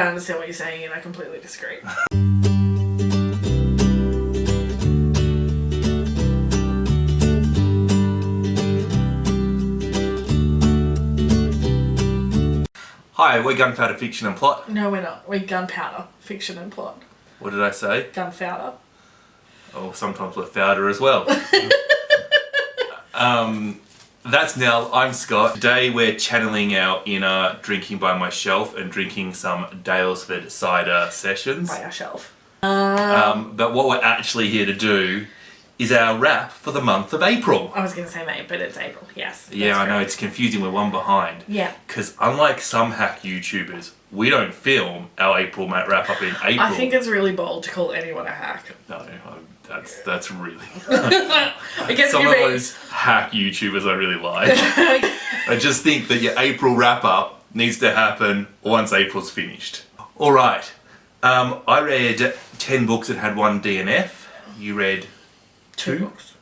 I understand what you're saying and I completely disagree. Hi, we're Gunpowder, Fiction and Plot. No, we're not. We're gunpowder, fiction and plot. What did I say? Gunpowder. Oh, sometimes we're fowder as well. That's Nelle, I'm Scott. Today we're channeling our inner drinking by my shelf and drinking some Dalesford cider sessions. By our shelf. But what we're actually here to do is our wrap for the month of April. I was going to say May, but it's April, yes. Yeah, I know, it's confusing, we're one behind. Yeah. Because unlike some hack YouTubers, we don't film our April wrap up in April. I think it's really bold to call anyone a hack. No, that's really... I guess Some of those hack YouTubers I really like. I just think that your April wrap up needs to happen once April's finished. Alright, I read 10 books that had one DNF. You read 2 books.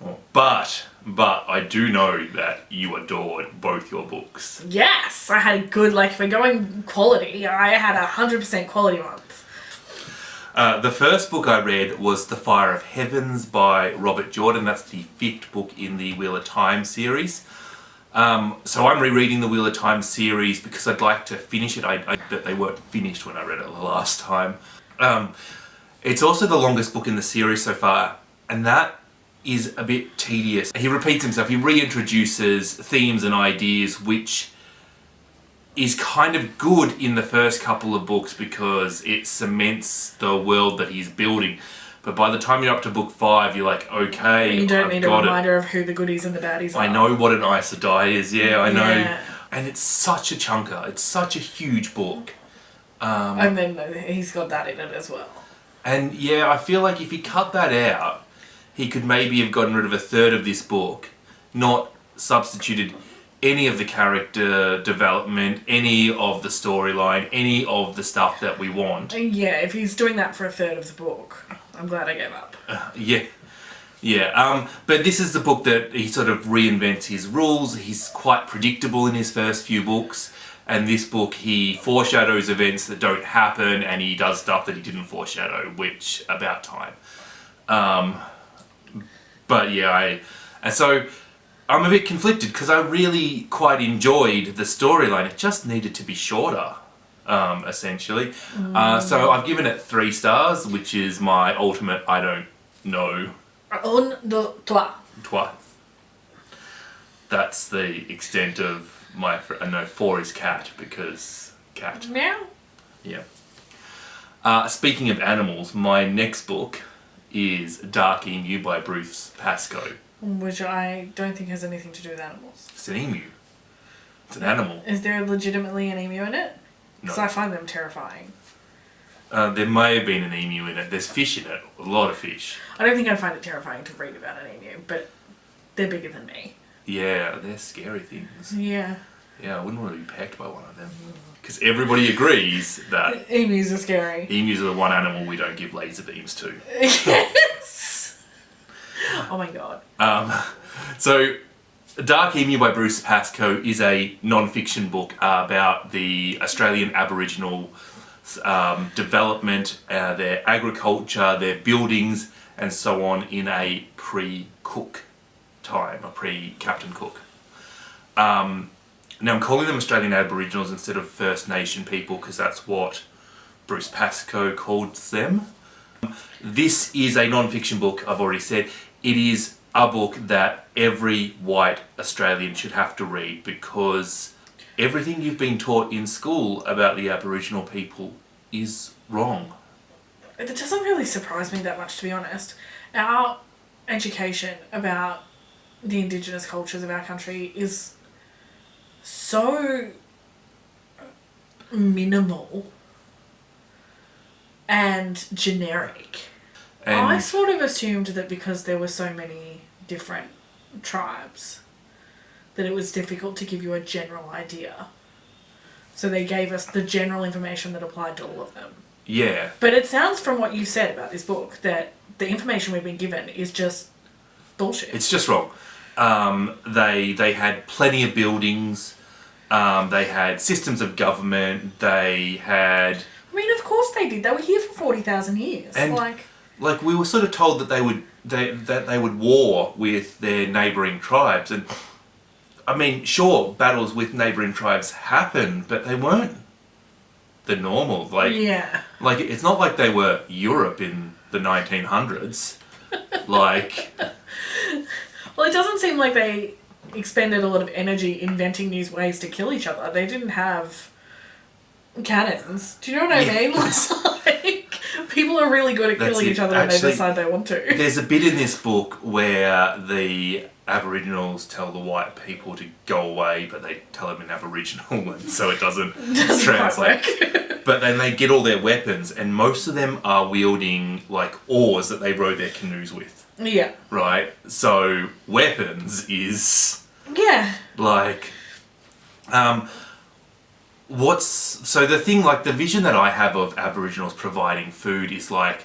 Oh, but I do know that you adored both your books. Yes, I had a good, like, if we're going quality, I had 100% quality month. The first book I read was The Fire of Heavens by Robert Jordan. That's the 5th book in the Wheel of Time series. So I'm rereading the Wheel of Time series because I'd like to finish it. I bet they weren't finished when I read it the last time. It's also the longest book in the series so far, and that is a bit tedious. He repeats himself, he reintroduces themes and ideas, which is kind of good in the first couple of books because it cements the world that he's building. But by the time you're up to book 5, you're like, okay, you don't I've need a got reminder of who the goodies and the baddies are. I know what an Aes Sedai is, yeah, I know. Yeah. And it's such a chunker, it's such a huge book. And then he's got that in it as well. And yeah, I feel like if he cut that out, he could maybe have gotten rid of a third of this book, not substituted any of the character development, any of the storyline, any of the stuff that we want. Yeah, if he's doing that for a third of the book, I'm glad I gave up. Yeah. But this is the book that he sort of reinvents his rules. He's quite predictable in his first few books. And this book, he foreshadows events that don't happen, and he does stuff that he didn't foreshadow, which, about time. But yeah, so I'm a bit conflicted because I really quite enjoyed the storyline. It just needed to be shorter, essentially. So I've given it 3 stars, which is my ultimate I don't know. Un, deux, trois. That's the extent of my... no, 4 is cat, because cat. Meow. Yeah. Speaking of animals, my next book is Dark Emu by Bruce Pascoe. Which I don't think has anything to do with animals. It's an emu. It's an animal. Is there legitimately an emu in it? No. Because I find them terrifying. There may have been an emu in it. There's fish in it. A lot of fish. I don't think I'd find it terrifying to read about an emu, but they're bigger than me. Yeah, they're scary things. Yeah. Yeah, I wouldn't want to be pecked by one of them. Because everybody agrees that Emus are scary. emus are the one animal we don't give laser beams to. Yes! Oh my god. So, Dark Emu by Bruce Pascoe is a non-fiction book about the Australian Aboriginal development, their agriculture, their buildings, and so on in a pre-Cook time, a pre-Captain Cook. Now I'm calling them Australian Aboriginals instead of First Nation people because that's what Bruce Pascoe calls them. This is a non-fiction book, I've already said. It is a book that every white Australian should have to read because everything you've been taught in school about the Aboriginal people is wrong. It doesn't really surprise me that much, to be honest. Our education about the Indigenous cultures of our country is so minimal and generic. And I sort of assumed that because there were so many different tribes that it was difficult to give you a general idea. So they gave us the general information that applied to all of them. yeah, But it sounds from what you said about this book that the information we've been given is just bullshit. it's just wrong. They had plenty of buildings. They had systems of government. They had... I mean, of course they did. They were here for 40,000 years. And like we were sort of told that they would war with their neighbouring tribes, and I mean, sure, battles with neighbouring tribes happened, but they weren't the normal. Like it's not like they were Europe in the 1900s. Like, well, it doesn't seem like they expended a lot of energy inventing new ways to kill each other. They didn't have cannons. Do you know what I mean? Like, people are really good at killing each other when they decide they want to. There's a bit in this book where the Aboriginals tell the white people to go away, but they tell them in Aboriginal, and so it doesn't translate. But then they get all their weapons, and most of them are wielding like oars that they row their canoes with. Yeah. Right? So weapons is... Yeah. Like... So the thing, like the vision that I have of Aboriginals providing food is like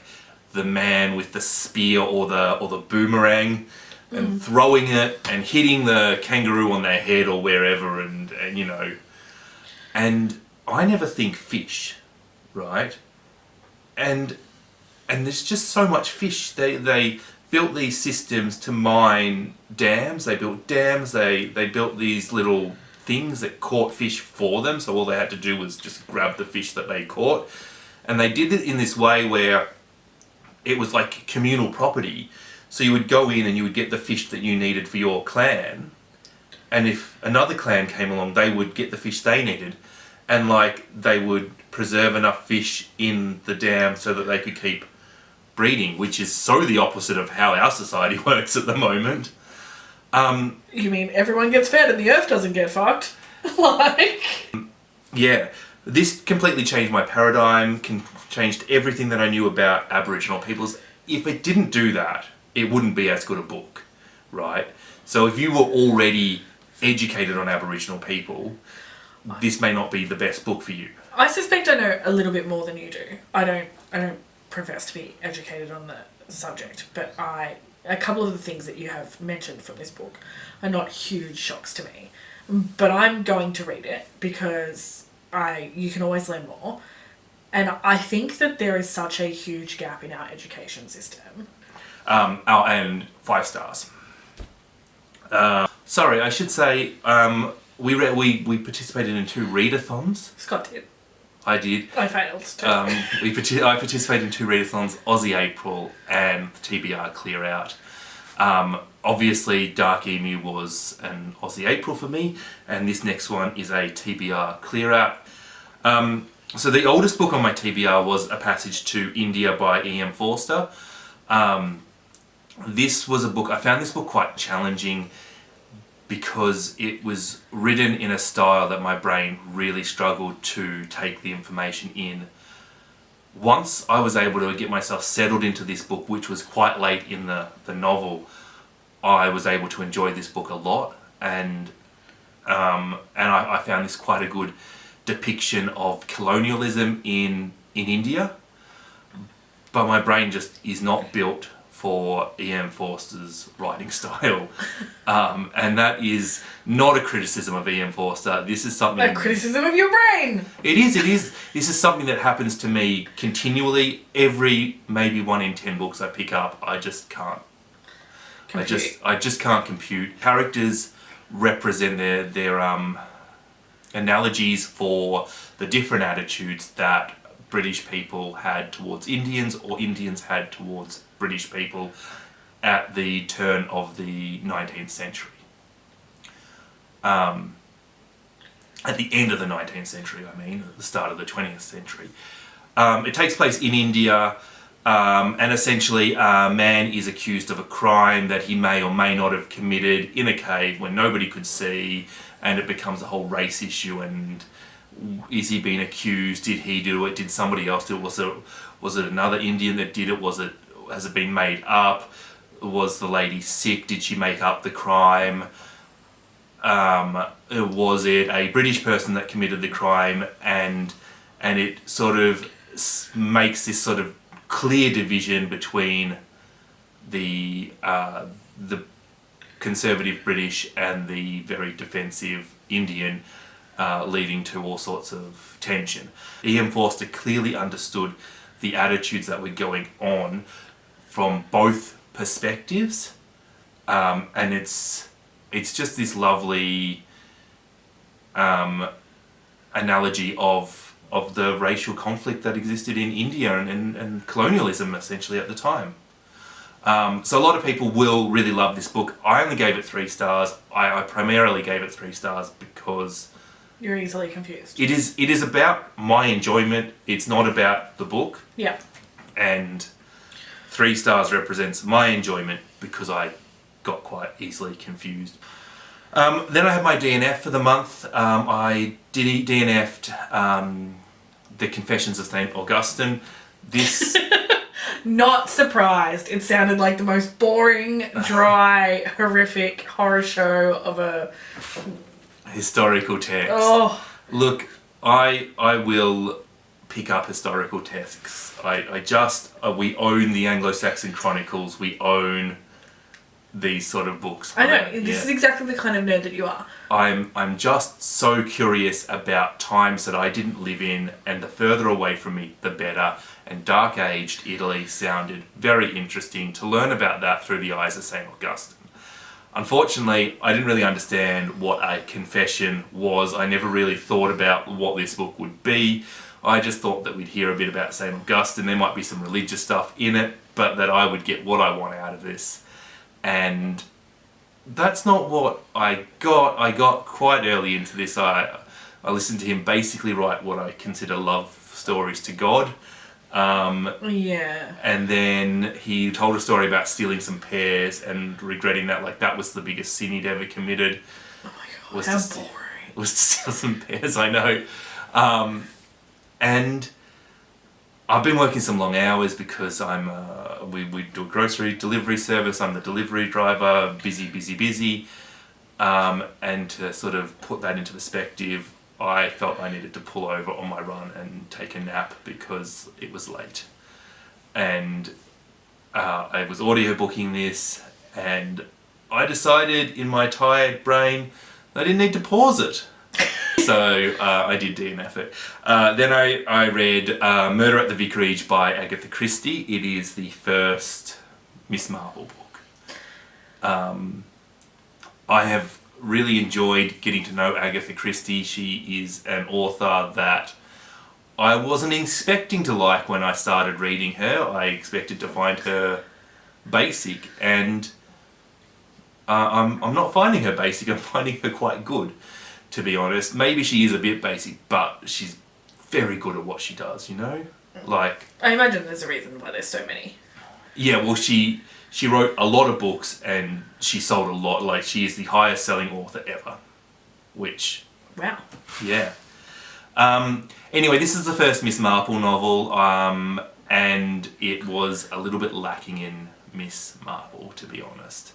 the man with the spear or the boomerang and throwing it and hitting the kangaroo on their head or wherever, and you know, and I never think fish, right? And there's just so much fish. They built these systems to mine dams. They built dams. They built these little things that caught fish for them, so all they had to do was just grab the fish that they caught, and they did it in this way where it was like communal property. So you would go in and you would get the fish that you needed for your clan, and if another clan came along, they would get the fish they needed, and like they would preserve enough fish in the dam so that they could keep breeding, which is so the opposite of how our society works at the moment. You mean everyone gets fed and the earth doesn't get fucked? Like... Yeah. This completely changed my paradigm, changed everything that I knew about Aboriginal peoples. If it didn't do that, it wouldn't be as good a book, right? So if you were already educated on Aboriginal people, this may not be the best book for you. I suspect I know a little bit more than you do. I don't profess to be educated on the subject, but a couple of the things that you have mentioned from this book are not huge shocks to me. But I'm going to read it because you can always learn more. And I think that there is such a huge gap in our education system. And 5 stars. Sorry, I should say we participated in 2 readathons. Scott did. I did. I failed. I participated in 2 readathons, Aussie April and the TBR Clear Out. Obviously, Dark Emu was an Aussie April for me, and this next one is a TBR Clear Out. So the oldest book on my TBR was A Passage to India by E.M. Forster. This was a book, I found this book quite challenging because it was written in a style that my brain really struggled to take the information in. Once I was able to get myself settled into this book, which was quite late in the novel, I was able to enjoy this book a lot, and I found this quite a good depiction of colonialism in India. But my brain just is not built for E.M. Forster's writing style. And that is not a criticism of E.M. Forster. This is something... A criticism of your brain! It is. This is something that happens to me continually. Every maybe 1 in 10 books I pick up, I just can't. Compute. I just can't compute. Characters represent their analogies for the different attitudes that British people had towards Indians, or Indians had towards British people at the turn of the 19th century. At the end of the 19th century, I mean, at the start of the 20th century. It takes place in India, and essentially a man is accused of a crime that he may or may not have committed in a cave when nobody could see, and it becomes a whole race issue. And is he being accused? Did he do it? Did somebody else do it? Was it another Indian that did it? Has it been made up? Was the lady sick? Did she make up the crime? Was it a British person that committed the crime? And it sort of makes this sort of clear division between the conservative British and the very defensive Indian. leading to all sorts of tension. E.M. Forster clearly understood the attitudes that were going on from both perspectives, and it's just this lovely analogy of the racial conflict that existed in India and colonialism essentially at the time. So a lot of people will really love this book. I only gave it 3 stars. I primarily gave it 3 stars because You're easily confused. it is about my enjoyment. It's not about the book. Yeah. And 3 stars represents my enjoyment because I got quite easily confused. Then I had my DNF for the month. I DNF'd the Confessions of St Augustin. This... Not surprised. It sounded like the most boring, dry, horrific horror show of a... historical text. Oh. Look, I will pick up historical texts. We own the Anglo-Saxon Chronicles. We own these sort of books. I know, this is exactly the kind of nerd that you are. I'm just so curious about times that I didn't live in, and the further away from me, the better. And Dark-Aged Italy sounded very interesting to learn about that through the eyes of St. Augustine. Unfortunately, I didn't really understand what a confession was. I never really thought about what this book would be. I just thought that we'd hear a bit about St. Augustine. There might be some religious stuff in it, but that I would get what I want out of this. And that's not what I got. I got quite early into this. I listened to him basically write what I consider love stories to God. Yeah. And then he told a story about stealing some pears and regretting that, like that was the biggest sin he'd ever committed. Oh my god, how boring. Was to steal some pears, I know. And I've been working some long hours because we do a grocery delivery service. I'm the delivery driver, busy. And to sort of put that into perspective, I felt I needed to pull over on my run and take a nap because it was late. And I was audiobooking this, and I decided in my tired brain that I didn't need to pause it. So I did DNF it. Then I read Murder at the Vicarage by Agatha Christie. It is the first Miss Marple book. I have really enjoyed getting to know Agatha Christie. She is an author that I wasn't expecting to like when I started reading her. I expected to find her basic, and I'm not finding her basic. I'm finding her quite good, to be honest. Maybe she is a bit basic, but she's very good at what she does, you know? Like... I imagine there's a reason why there's so many. Yeah, well, she wrote a lot of books and she sold a lot. Like, she is the highest selling author ever. Which... Wow. Yeah. Anyway, this is the first Miss Marple novel, and it was a little bit lacking in Miss Marple, to be honest.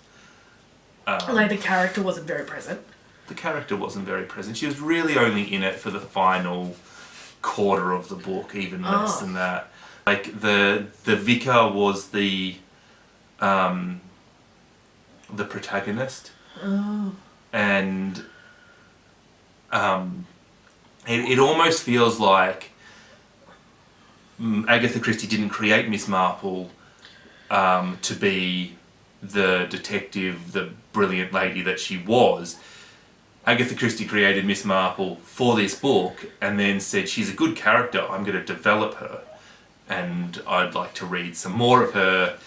Like, the character wasn't very present. The character wasn't very present. She was really only in it for the final quarter of the book, even less than that. Like, the vicar was the protagonist. Oh. And it almost feels like Agatha Christie didn't create Miss Marple to be the detective, the brilliant lady that she was. Agatha Christie created Miss Marple for this book and then said, she's a good character, I'm going to develop her. And I'd like to read some more of her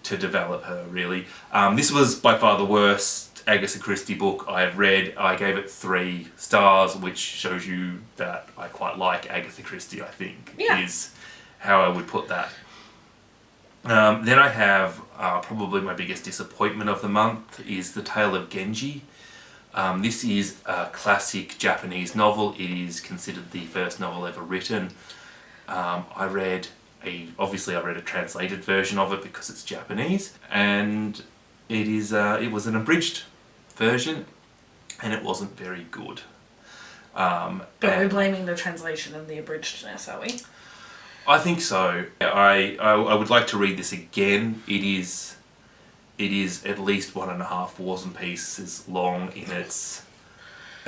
to develop her, really. This was by far the worst Agatha Christie book I've read. I gave it 3 stars, which shows you that I quite like Agatha Christie, I think, is how I would put that. Then I have probably my biggest disappointment of the month is The Tale of Genji. This is a classic Japanese novel. It is considered the first novel ever written. I read a translated version of it because it's Japanese, and it was an abridged version, and it wasn't very good. But we're blaming the translation and the abridgedness, are we? I think so. I would like to read this again. It is at least 1.5 Wars and Pieces long in its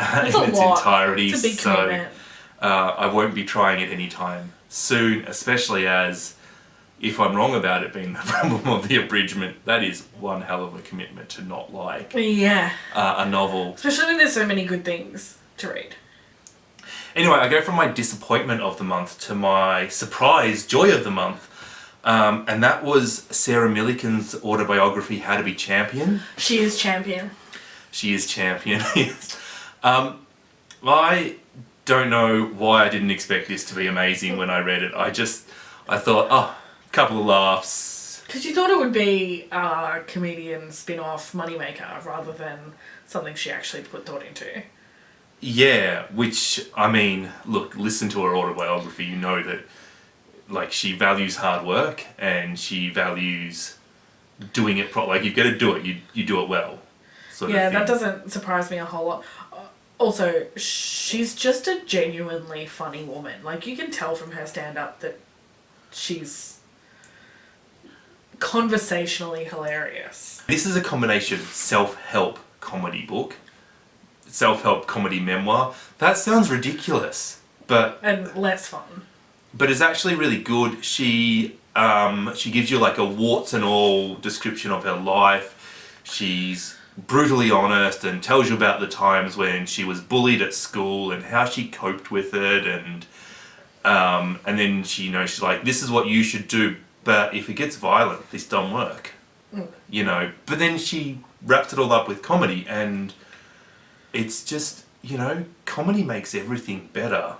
That's in a its lot. entirety. It's a big so commitment. I won't be trying it anytime soon, especially as, if I'm wrong about it being the problem of the abridgment, that is one hell of a commitment to not like Yeah. a novel. Especially when there's so many good things to read. Anyway, I go from my disappointment of the month to my surprise joy of the month. And that was Sarah Millican's autobiography, How to Be Champion. She is champion. She is champion. I don't know why I didn't expect this to be amazing when I read it. I thought, oh, a couple of laughs. Because you thought it would be a comedian spin-off moneymaker rather than something she actually put thought into. Yeah, which, I mean, look, listen to her autobiography, you know that, like, she values hard work and she values doing it like, you've got to do it, you do it well. Yeah, that doesn't surprise me a whole lot. Also, she's just a genuinely funny woman. Like, you can tell from her stand-up that she's conversationally hilarious. This is a combination self-help comedy book, self-help comedy memoir. That sounds ridiculous, but... And less fun. But it's actually really good. She gives you like a warts and all description of her life. She's brutally honest and tells you about the times when she was bullied at school and how she coped with it, and then she's like, this is what you should do, but if it gets violent, this don't work. But then she wraps it all up with comedy, and it's just, comedy makes everything better.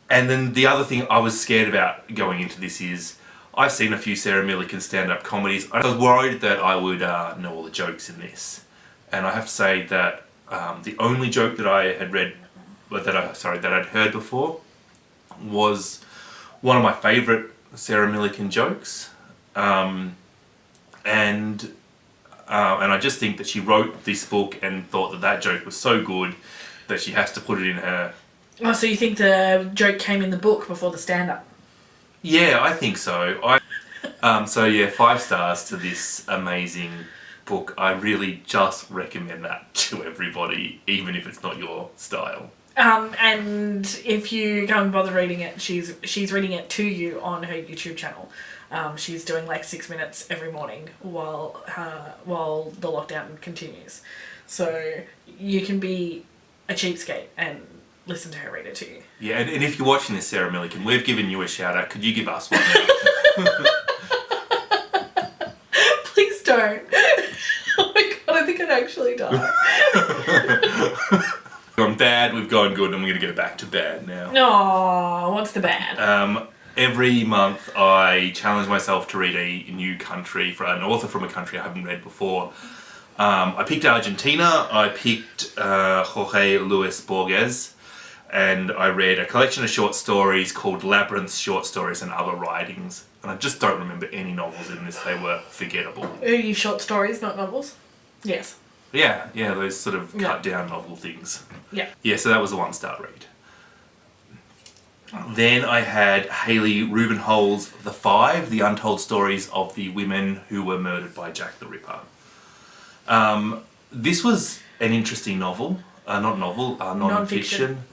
And then the other thing I was scared about going into this is, I've seen a few Sarah Millican stand-up comedies. I was worried that I would know all the jokes in this. And I have to say that the only joke that I had that I'd heard before was one of my favourite Sarah Millican jokes. And I just think that she wrote this book and thought that joke was so good that she has to put it in her. Oh, so you think the joke came in the book before the stand-up? Yeah, I think so. 5 stars to this amazing book. I really just recommend that to everybody, even if it's not your style. And if you can't bother reading it, she's reading it to you on her YouTube channel. She's doing like 6 minutes every morning while the lockdown continues. So you can be a cheapskate and listen to her read it to you. Yeah, and if you're watching this, Sarah Millican, we've given you a shout out. Could you give us one now? Please don't. Oh my god, I think I'd actually die. We've gone bad, we've gone good, and we're going to go back to bad now. No, what's the bad? Every month I challenge myself to read a new country, for an author from a country I haven't read before. I picked Argentina, I picked Jorge Luis Borges, and I read a collection of short stories called Labyrinths, Short Stories and Other Writings. And I just don't remember any novels in this, they were forgettable. Are you short stories, not novels? Yes. Yeah, those sort of cut down novel things. Yeah. Yeah, so that was a 1-star read. Then I had Hayley Rubenhol's The Five, The Untold Stories of the Women Who Were Murdered by Jack the Ripper. This was an interesting novel, non-fiction.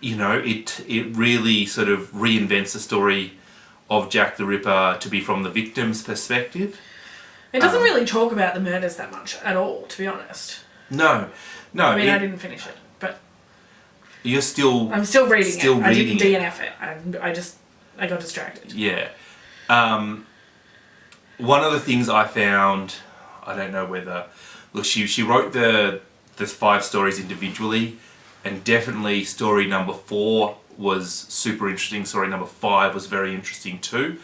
It really sort of reinvents the story of Jack the Ripper to be from the victim's perspective. It doesn't really talk about the murders that much at all, to be honest. No. I mean, I didn't finish it, but... I'm still reading it. I didn't DNF it. I got distracted. Yeah. One of the things I found, I don't know whether... Look, she wrote the 5 stories individually, and definitely story number 4 was super interesting. Story number 5 was very interesting too.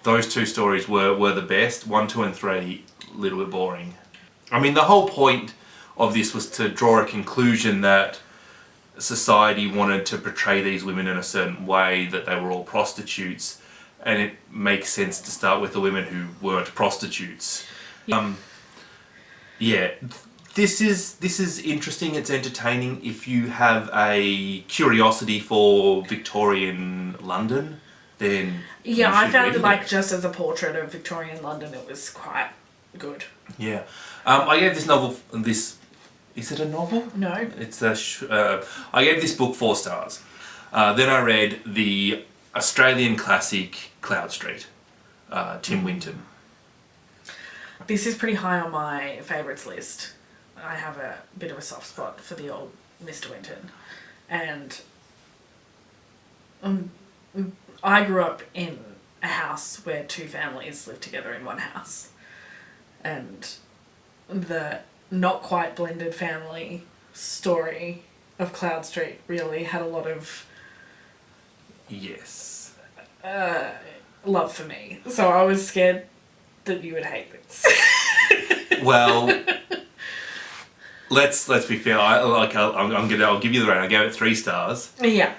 Those 2 stories were the best. 1, 2 and 3, a little bit boring. I mean, the whole point of this was to draw a conclusion that society wanted to portray these women in a certain way, that they were all prostitutes, and it makes sense to start with the women who weren't prostitutes. This is interesting, it's entertaining. If you have a curiosity for Victorian London, then yeah, I found it just as a portrait of Victorian London, it was quite good. Yeah. I gave this novel, is it a novel? No. It's I gave this book 4 stars. Then I read the Australian classic Cloudstreet, Tim Winton. This is pretty high on my favourites list. I have a bit of a soft spot for the old Mr. Winton. And I grew up in a house where 2 families lived together in one house. And the not quite blended family story of Cloudstreet really had a lot of Yes. love for me. So I was scared that you would hate this. Well, let's be fair. I'll give you the rating. I gave it 3 stars. Yeah.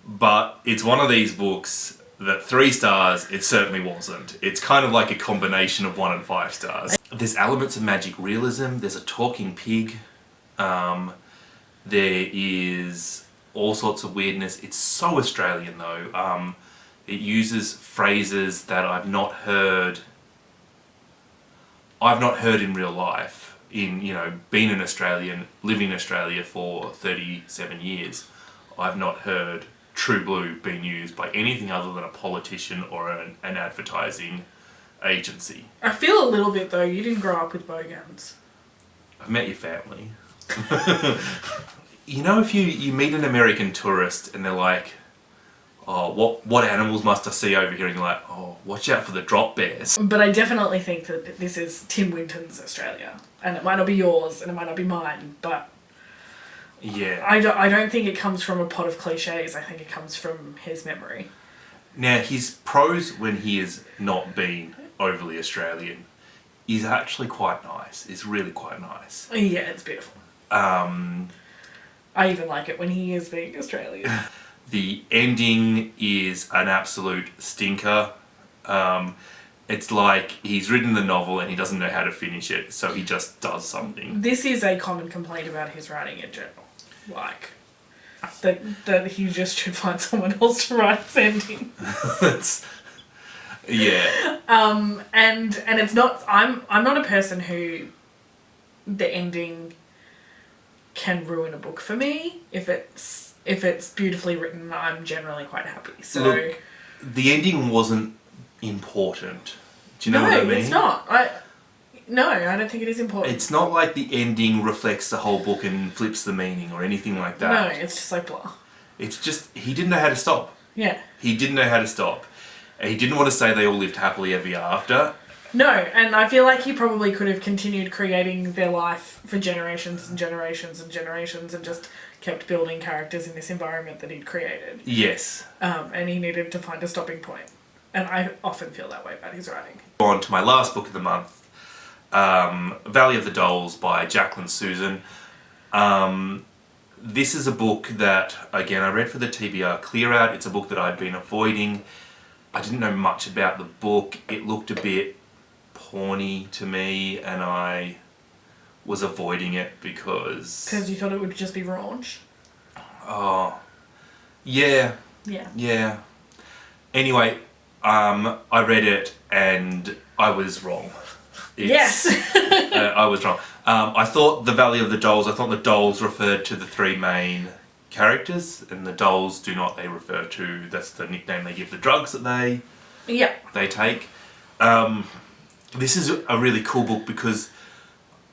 But it's one of these books that 3 stars, it certainly wasn't. It's kind of like a combination of 1 and 5 stars. There's elements of magic realism. There's a talking pig. There is all sorts of weirdness. It's so Australian though. It uses phrases that I've not heard in real life. In, being an Australian, living in Australia for 37 years, I've not heard true blue being used by anything other than a politician or an advertising agency. I feel a little bit though, you didn't grow up with bogans. I've met your family. If you meet an American tourist and they're like, oh, what animals must I see over here? And you're like, oh, watch out for the drop bears. But I definitely think that this is Tim Winton's Australia. And it might not be yours and it might not be mine, but yeah, I don't think it comes from a pot of cliches. I think it comes from his memory. Now, his prose, when he is not being overly Australian, is actually quite nice. It's really quite nice. Yeah, it's beautiful. I even like it when he is being Australian. The ending is an absolute stinker. It's like he's written the novel and he doesn't know how to finish it, so he just does something. This is a common complaint about his writing in general. Like, that he just should find someone else to write his ending. Yeah. And it's not, I'm not a person who the ending can ruin a book for me. If it's beautifully written, I'm generally quite happy. So look, the ending wasn't important. Do you know what I mean? No, it's not. I don't think it is important. It's not like the ending reflects the whole book and flips the meaning or anything like that. No, it's just like blah. It's just, he didn't know how to stop. Yeah. He didn't know how to stop. And he didn't want to say they all lived happily ever after. No, and I feel like he probably could have continued creating their life for generations and generations and generations and just kept building characters in this environment that he'd created. Yes. And he needed to find a stopping point. And I often feel that way about his writing. On to my last book of the month, Valley of the Dolls by Jacqueline Susan. This is a book that, again, I read for the TBR Clear Out. It's a book that I'd been avoiding. I didn't know much about the book. It looked a bit porny to me, and I was avoiding it because... Because you thought it would just be raunch? Oh, yeah. Yeah. Yeah. Anyway, I read it and I was wrong. Yes! I was wrong. I thought the Valley of the Dolls, I thought the dolls referred to the 3 main characters, and the dolls do not. They refer to, that's the nickname they give the drugs that they take. This is a really cool book because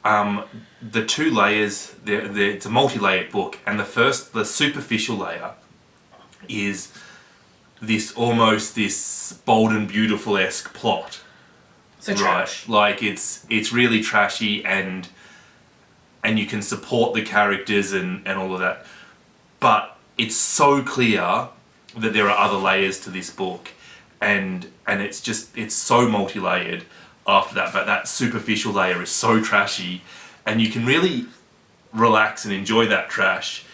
the 2 layers, it's a multi-layered book, and the superficial layer is this Bold and Beautiful-esque plot. So trash. Like it's really trashy, and you can support the characters and all of that. But it's so clear that there are other layers to this book, and it's so multi-layered after that, but that superficial layer is so trashy, and you can really relax and enjoy that trash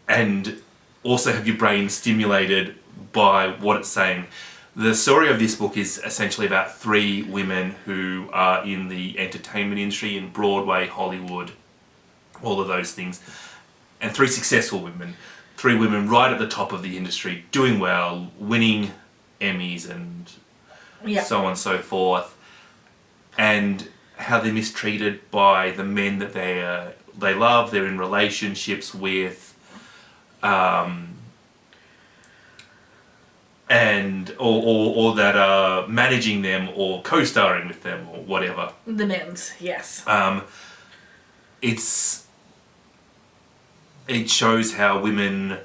and also have your brain stimulated by what it's saying. The story of this book is essentially about 3 women who are in the entertainment industry, in Broadway, Hollywood, all of those things, and 3 successful women. 3 women right at the top of the industry, doing well, winning Emmys and so on and so forth. And how they're mistreated by the men that they love. They're in relationships with, and or that are managing them or co-starring with them or whatever. The men's, yes. It shows how women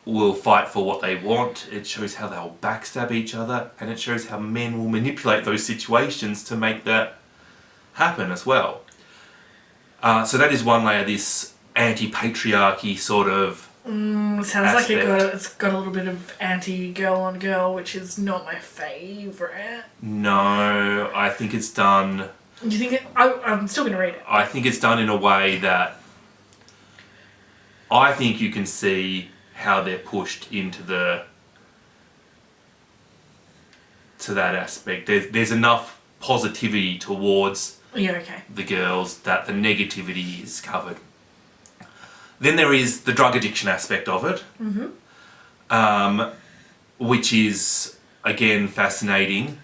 will fight for what they want. It shows how they'll backstab each other, and it shows how men will manipulate those situations to make that happen as well. So that is one layer, this anti-patriarchy sort of Sounds aspect. like it's got a little bit of anti-girl on girl, which is not my favourite. No, I think it's done... Do you think I'm still going to read it. I think it's done in a way that I think you can see how they're pushed into to that aspect. There's enough positivity towards the girls that the negativity is covered. Then there is the drug addiction aspect of it, which is again fascinating,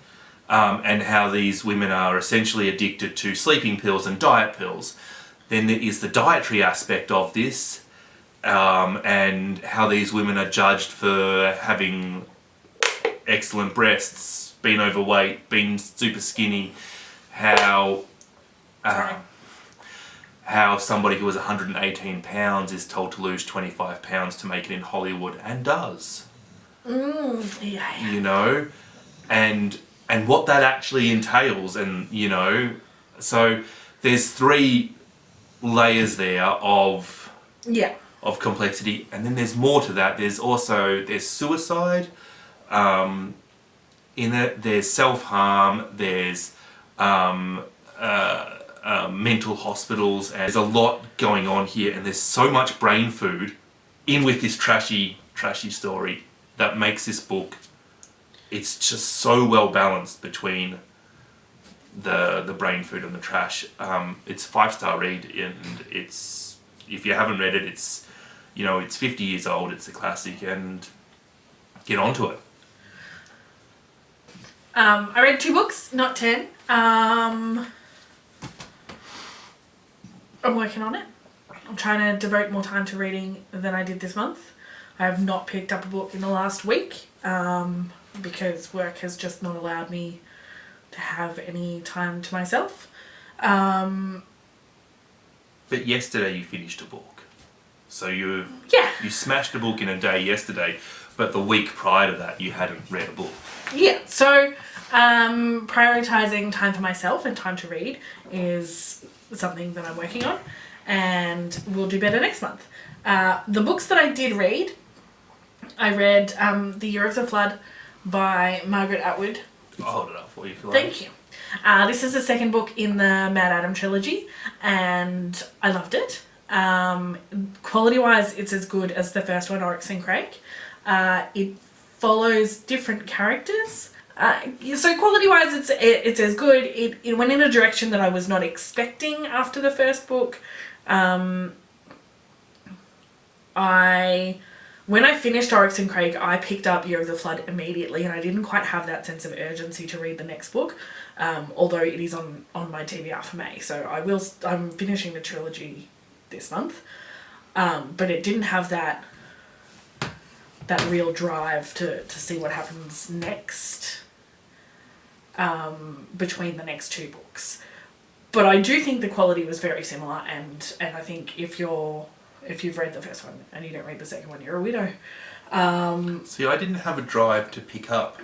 and how these women are essentially addicted to sleeping pills and diet pills. Then there is the dietary aspect of this, and how these women are judged for having excellent breasts, being overweight, being super skinny, how somebody who was 118 pounds is told to lose 25 pounds to make it in Hollywood, and does. Yeah. You know, and what that actually entails, and you know, so there's 3 layers there of complexity, and then there's more to that. There's suicide in it, there's self-harm, there's mental hospitals, and there's a lot going on here, and there's so much brain food in with this trashy story that makes this book, it's just so well balanced between the brain food and the trash. It's a 5-star read, and it's, if you haven't read it, it's, you know, it's 50 years old, it's a classic, and get onto it. I read 2 books, not 10. I'm working on it. I'm trying to devote more time to reading than I did this month. I have not picked up a book in the last week, because work has just not allowed me to have any time to myself. But yesterday you finished a book. So you smashed a book in a day yesterday, but the week prior to that you hadn't read a book. Yeah, so prioritising time for myself and time to read is something that I'm working on, and we'll do better next month. The books that I did read, I read The Year of the Flood by Margaret Atwood. I'll hold it up for you if you like. Thank you. This is the second book in the Mad Adam trilogy, and I loved it. Quality-wise, it's as good as the first one, Oryx and Crake. It follows different characters. So quality-wise, it's as good. It went in a direction that I was not expecting after the first book. When I finished Oryx and Crake, I picked up Year of the Flood immediately, and I didn't quite have that sense of urgency to read the next book, although it is on my TBR for May. So I'm finishing the trilogy this month, but it didn't have that real drive to see what happens next between the next 2 books. But I do think the quality was very similar, and I think if you've read the first one and you don't read the second one, you're a widow. See, I didn't have a drive to pick up.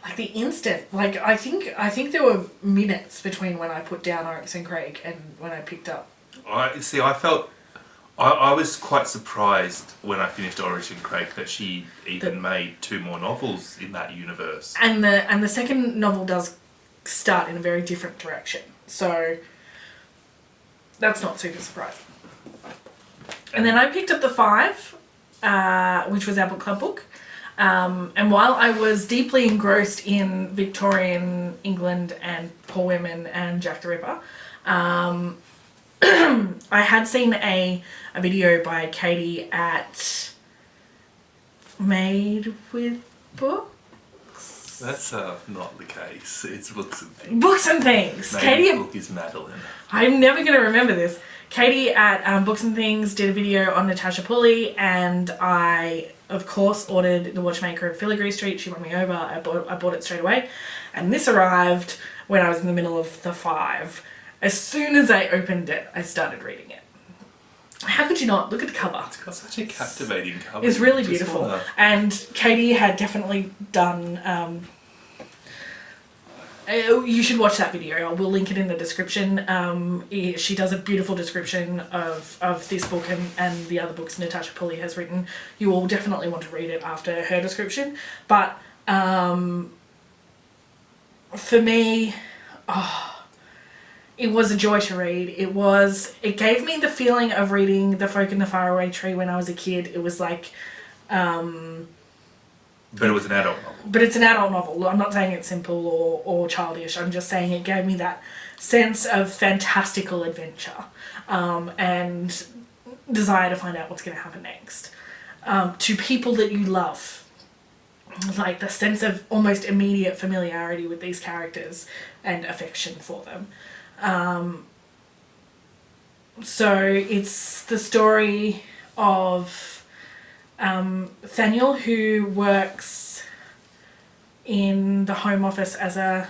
Like the instant, like I think there were minutes between when I put down Oryx and Crake and when I picked up. I was quite surprised when I finished Oryx and Crake that she even made 2 more novels in that universe. And the second novel does start in a very different direction, so that's not super surprising. And then I picked up the 5, which was our book club book. And while I was deeply engrossed in Victorian England and poor women and Jack the Ripper, I had seen a video by Katie at Made with Books. That's not the case. It's Books and Things. Books and Things. Maybe Katie, the book is Madeline. I'm never going to remember this. Katie at Books and Things did a video on Natasha Pulley, and I, of course, ordered The Watchmaker of Filigree Street. She won me over. I bought it straight away. And this arrived when I was in the middle of the 5. As soon as I opened it, I started reading it. How could you not? Look at the cover. It's got such a captivating cover. It's really beautiful. And Katie had definitely done... you should watch that video. I will link it in the description. She does a beautiful description of this book and the other books Natasha Pulley has written. You will definitely want to read it after her description. But for me, it was a joy to read. It gave me the feeling of reading The Folk in the Faraway Tree when I was a kid. It was like... But it was an adult novel. But it's an adult novel. I'm not saying it's simple or childish. I'm just saying it gave me that sense of fantastical adventure and desire to find out what's going to happen next. To people that you love. Like the sense of almost immediate familiarity with these characters and affection for them. So it's the story of Thaniel, who works in the Home Office as a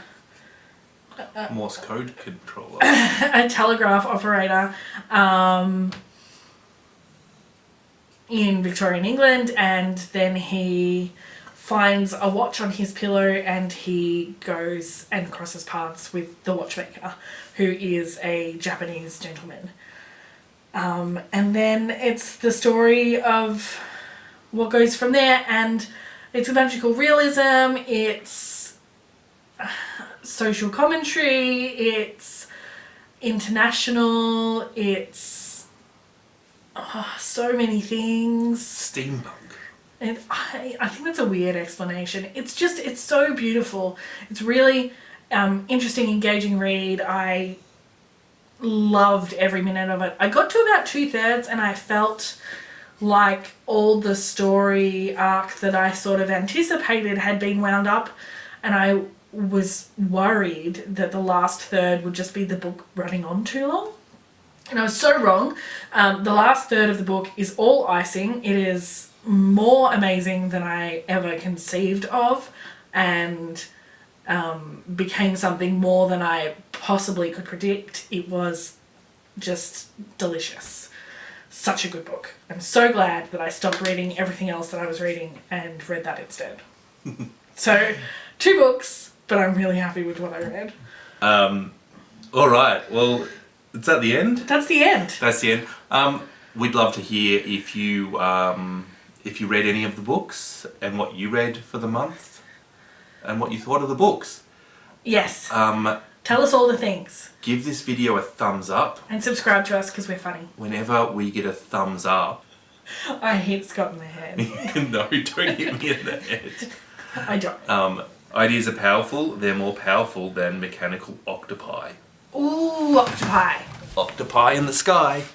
Morse code controller. a telegraph operator in Victorian England, and then he finds a watch on his pillow and he goes and crosses paths with the watchmaker, who is a Japanese gentleman. And then it's the story of what goes from there, and it's a magical realism, it's social commentary, it's international, it's so many things. Steampunk. And I think that's a weird explanation. It's so beautiful. It's really interesting, engaging read. I loved every minute of it. I got to about 2/3 and I felt like all the story arc that I sort of anticipated had been wound up, and I was worried that the last third would just be the book running on too long. And I was so wrong. The last third of the book is all icing. It is more amazing than I ever conceived of, and became something more than I possibly could predict. It was just delicious. Such a good book. I'm so glad that I stopped reading everything else that I was reading and read that instead. So, 2 books, but I'm really happy with what I read. All right. Well, is that the end? That's the end. That's the end. We'd love to hear if you read any of the books and what you read for the month and what you thought of the books. Yes. Tell us all the things. Give this video a thumbs up. And subscribe to us because we're funny. Whenever we get a thumbs up. I hit Scott in the head. No, don't hit me in the head. I don't. Ideas are powerful. They're more powerful than mechanical octopi. Ooh, octopi. Octopi in the sky.